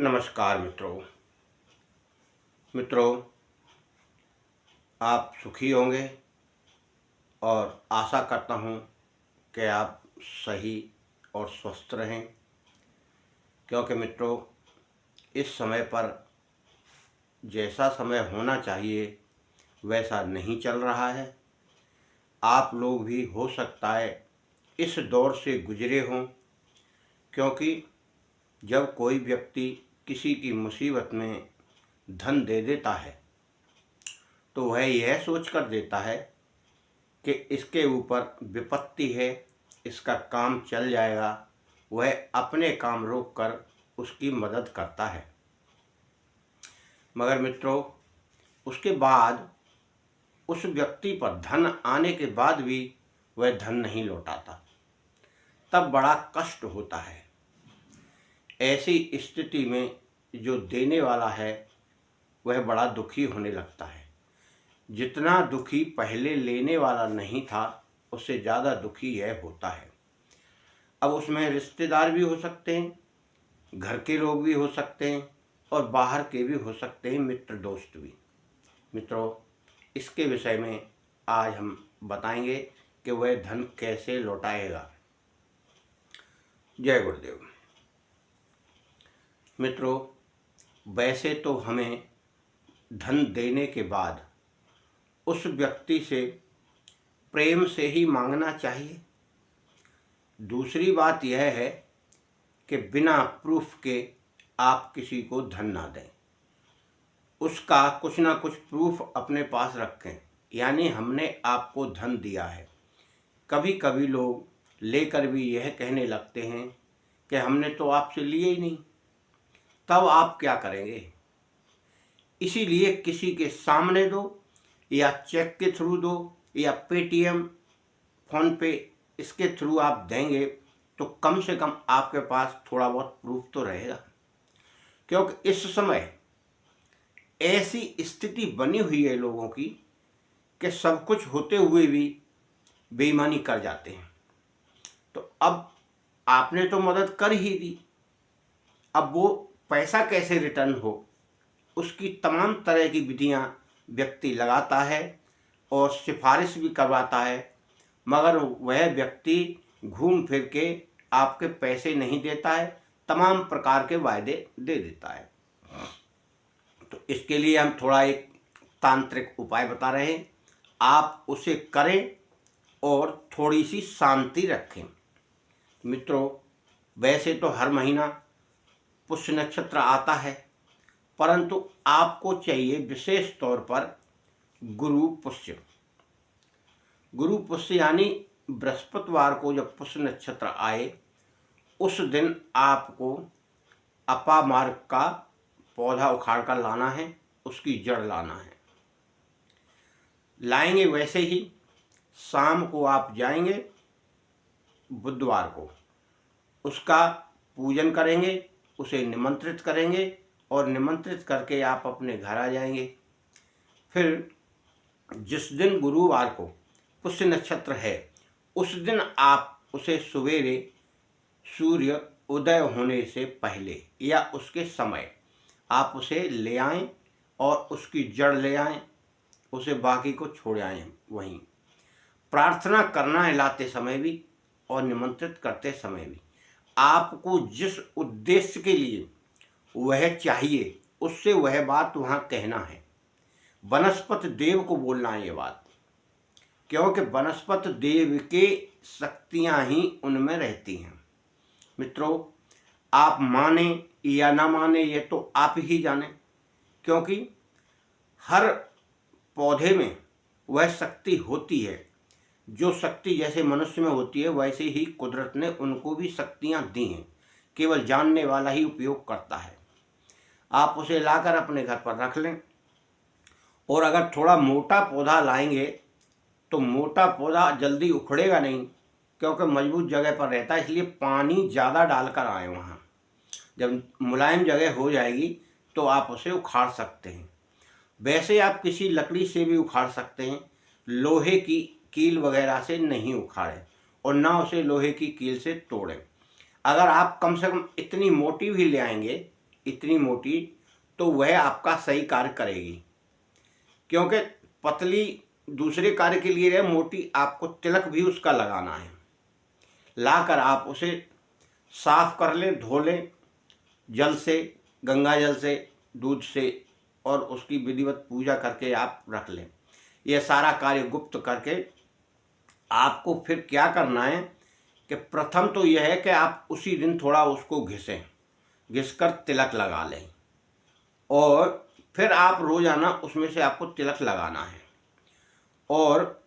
नमस्कार मित्रों, आप सुखी होंगे और आशा करता हूँ कि आप सही और स्वस्थ रहें, क्योंकि मित्रों इस समय पर जैसा समय होना चाहिए वैसा नहीं चल रहा है। आप लोग भी हो सकता है इस दौर से गुजरे हों, क्योंकि जब कोई व्यक्ति किसी की मुसीबत में धन दे देता है तो वह यह सोच कर देता है कि इसके ऊपर विपत्ति है, इसका काम चल जाएगा। वह अपने काम रोक कर उसकी मदद करता है, मगर मित्रों उसके बाद उस व्यक्ति पर धन आने के बाद भी वह धन नहीं लौटाता, तब बड़ा कष्ट होता है। ऐसी स्थिति में जो देने वाला है वह बड़ा दुखी होने लगता है। जितना दुखी पहले लेने वाला नहीं था उससे ज़्यादा दुखी यह होता है। अब उसमें रिश्तेदार भी हो सकते हैं, घर के लोग भी हो सकते हैं और बाहर के भी हो सकते हैं, मित्र दोस्त भी। मित्रों इसके विषय में आज हम बताएंगे कि वह धन कैसे लौटाएगा। जय गुरुदेव। मित्रों वैसे तो हमें धन देने के बाद उस व्यक्ति से प्रेम से ही मांगना चाहिए। दूसरी बात यह है कि बिना प्रूफ के आप किसी को धन ना दें, उसका कुछ ना कुछ प्रूफ अपने पास रखें, यानी हमने आपको धन दिया है। कभी कभी लोग लेकर भी यह कहने लगते हैं कि हमने तो आपसे लिए ही नहीं, तब आप क्या करेंगे? इसीलिए किसी के सामने दो या चेक के थ्रू दो या पेटीएम, फ़ोन पे, इसके थ्रू आप देंगे तो कम से कम आपके पास थोड़ा बहुत प्रूफ तो रहेगा। क्योंकि इस समय ऐसी स्थिति बनी हुई है लोगों की कि सब कुछ होते हुए भी बेईमानी कर जाते हैं। तो अब आपने तो मदद कर ही दी, अब वो पैसा कैसे रिटर्न हो उसकी तमाम तरह की विधियां व्यक्ति लगाता है और सिफारिश भी करवाता है, मगर वह व्यक्ति घूम फिर के आपके पैसे नहीं देता है, तमाम प्रकार के वायदे दे देता है। तो इसके लिए हम थोड़ा एक तांत्रिक उपाय बता रहे हैं, आप उसे करें और थोड़ी सी शांति रखें। मित्रों वैसे तो हर महीना पुष्य नक्षत्र आता है, परंतु आपको चाहिए विशेष तौर पर गुरु पुष्य। गुरु पुष्य यानी बृहस्पतिवार को जब पुष्य नक्षत्र आए उस दिन आपको अपामार्ग का पौधा उखाड़ कर लाना है, उसकी जड़ लाना है। लाएंगे वैसे ही शाम को आप जाएंगे, बुधवार को उसका पूजन करेंगे, उसे निमंत्रित करेंगे और निमंत्रित करके आप अपने घर आ जाएंगे। फिर जिस दिन गुरुवार को पुष्य नक्षत्र है उस दिन आप उसे सवेरे सूर्य उदय होने से पहले या उसके समय आप उसे ले आएं और उसकी जड़ ले आएं, उसे बाकी को छोड़ आएं। वहीं प्रार्थना करना है लाते समय भी और निमंत्रित करते समय भी। आपको जिस उद्देश्य के लिए वह चाहिए उससे वह बात वहाँ कहना है। वनस्पति देव को बोलना है ये बात, क्योंकि वनस्पति देव के शक्तियाँ ही उनमें रहती हैं। मित्रों आप माने या ना माने ये तो आप ही जाने, क्योंकि हर पौधे में वह शक्ति होती है। जो शक्ति जैसे मनुष्य में होती है वैसे ही कुदरत ने उनको भी शक्तियाँ दी हैं, केवल जानने वाला ही उपयोग करता है। आप उसे लाकर अपने घर पर रख लें, और अगर थोड़ा मोटा पौधा लाएंगे तो मोटा पौधा जल्दी उखड़ेगा नहीं, क्योंकि मजबूत जगह पर रहता है, इसलिए पानी ज़्यादा डालकर आए वहाँ। जब मुलायम जगह हो जाएगी तो आप उसे उखाड़ सकते हैं। वैसे आप किसी लकड़ी से भी उखाड़ सकते हैं, लोहे की कील वगैरह से नहीं उखाड़ें और ना उसे लोहे की कील से तोड़ें। अगर आप कम से कम इतनी मोटी भी ले आएंगे इतनी मोटी, तो वह आपका सही कार्य करेगी। क्योंकि पतली दूसरे कार्य के लिए है, मोटी आपको तिलक भी उसका लगाना है। लाकर आप उसे साफ कर लें, धो लें जल से, गंगा जल से, दूध से, और उसकी विधिवत पूजा करके आप रख लें। यह सारा कार्य गुप्त करके आपको फिर क्या करना है कि प्रथम तो यह है कि आप उसी दिन थोड़ा उसको घिसें, घिसकर तिलक लगा लें, और फिर आप रोज़ाना उसमें से आपको तिलक लगाना है। और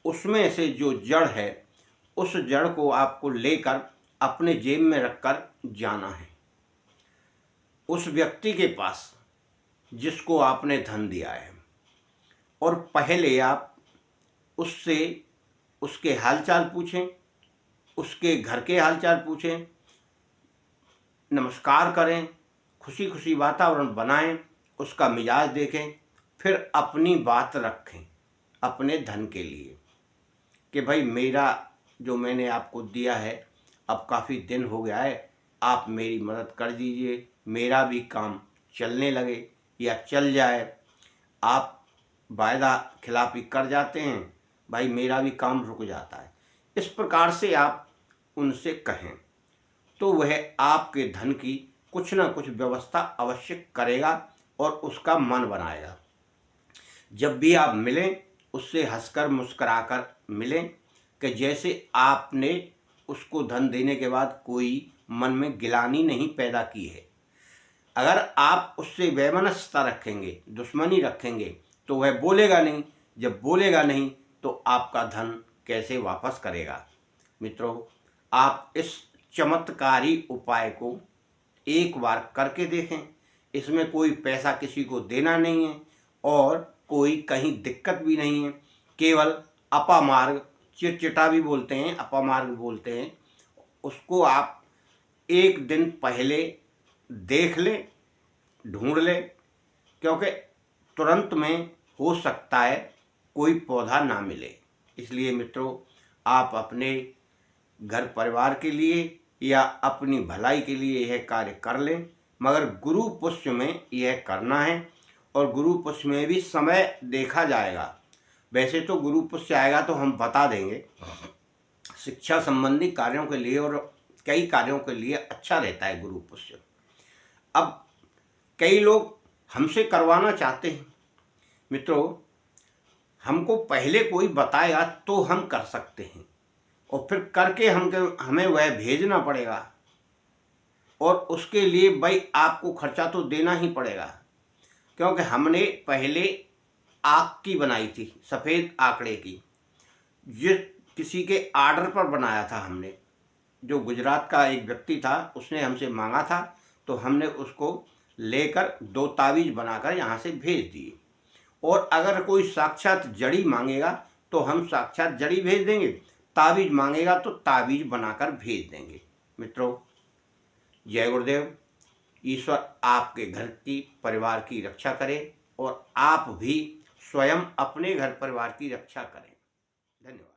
उसमें से जो जड़ है, उस जड़ को आपको लेकर अपने जेब में रखकर जाना है उस व्यक्ति के पास जिसको आपने धन दिया है, और पहले आप उससे उसके हालचाल पूछें, उसके घर के हालचाल पूछें, नमस्कार करें, खुशी खुशी वातावरण बनाएं, उसका मिजाज देखें, फिर अपनी बात रखें अपने धन के लिए कि भाई मेरा जो मैंने आपको दिया है, अब काफ़ी दिन हो गया है, आप मेरी मदद कर दीजिए, मेरा भी काम चलने लगे या चल जाए। आप वायदा खिलाफी कर जाते हैं, भाई मेरा भी काम रुक जाता है। इस प्रकार से आप उनसे कहें तो वह आपके धन की कुछ ना कुछ व्यवस्था अवश्य करेगा और उसका मन बनाएगा। जब भी आप मिलें, उससे हंसकर मुस्कराकर मिलें कि जैसे आपने उसको धन देने के बाद कोई मन में गिलानी नहीं पैदा की है। अगर आप उससे वैमनस्यता रखेंगे, दुश्मनी रखेंगे, तो वह बोलेगा नहीं। जब बोलेगा नहीं तो आपका धन कैसे वापस करेगा। मित्रों, आप इस चमत्कारी उपाय को एक बार करके देखें। इसमें कोई पैसा किसी को देना नहीं है और कोई कहीं दिक्कत भी नहीं है। केवल अपामार्ग, चिटचिटा भी बोलते हैं, अपामार्ग भी बोलते हैं, उसको आप एक दिन पहले देख लें, ढूंढ लें, क्योंकि तुरंत में हो सकता है कोई पौधा ना मिले। इसलिए मित्रों, आप अपने घर परिवार के लिए या अपनी भलाई के लिए यह कार्य कर लें, मगर गुरु पुष्य में यह करना है। और गुरु पुष्य में भी समय देखा जाएगा। वैसे तो गुरु पुष्य आएगा तो हम बता देंगे, शिक्षा संबंधी कार्यों के लिए और कई कार्यों के लिए अच्छा रहता है गुरु पुष्य। अब कई लोग हमसे करवाना चाहते हैं। मित्रों, हमको पहले कोई बताएगा तो हम कर सकते हैं, और फिर करके हमें वह भेजना पड़ेगा, और उसके लिए भाई आपको खर्चा तो देना ही पड़ेगा। क्योंकि हमने पहले आँख की बनाई थी, सफ़ेद आंकड़े की, ये किसी के आर्डर पर बनाया था हमने। जो गुजरात का एक व्यक्ति था, उसने हमसे मांगा था, तो हमने उसको लेकर 2 तावीज़ बनाकर यहाँ से भेज दिए। और अगर कोई साक्षात जड़ी मांगेगा तो हम साक्षात जड़ी भेज देंगे, तावीज़ मांगेगा तो तावीज़ बनाकर भेज देंगे। मित्रों, जय गुरुदेव। ईश्वर आपके घर की, परिवार की रक्षा करे, और आप भी स्वयं अपने घर परिवार की रक्षा करें। धन्यवाद।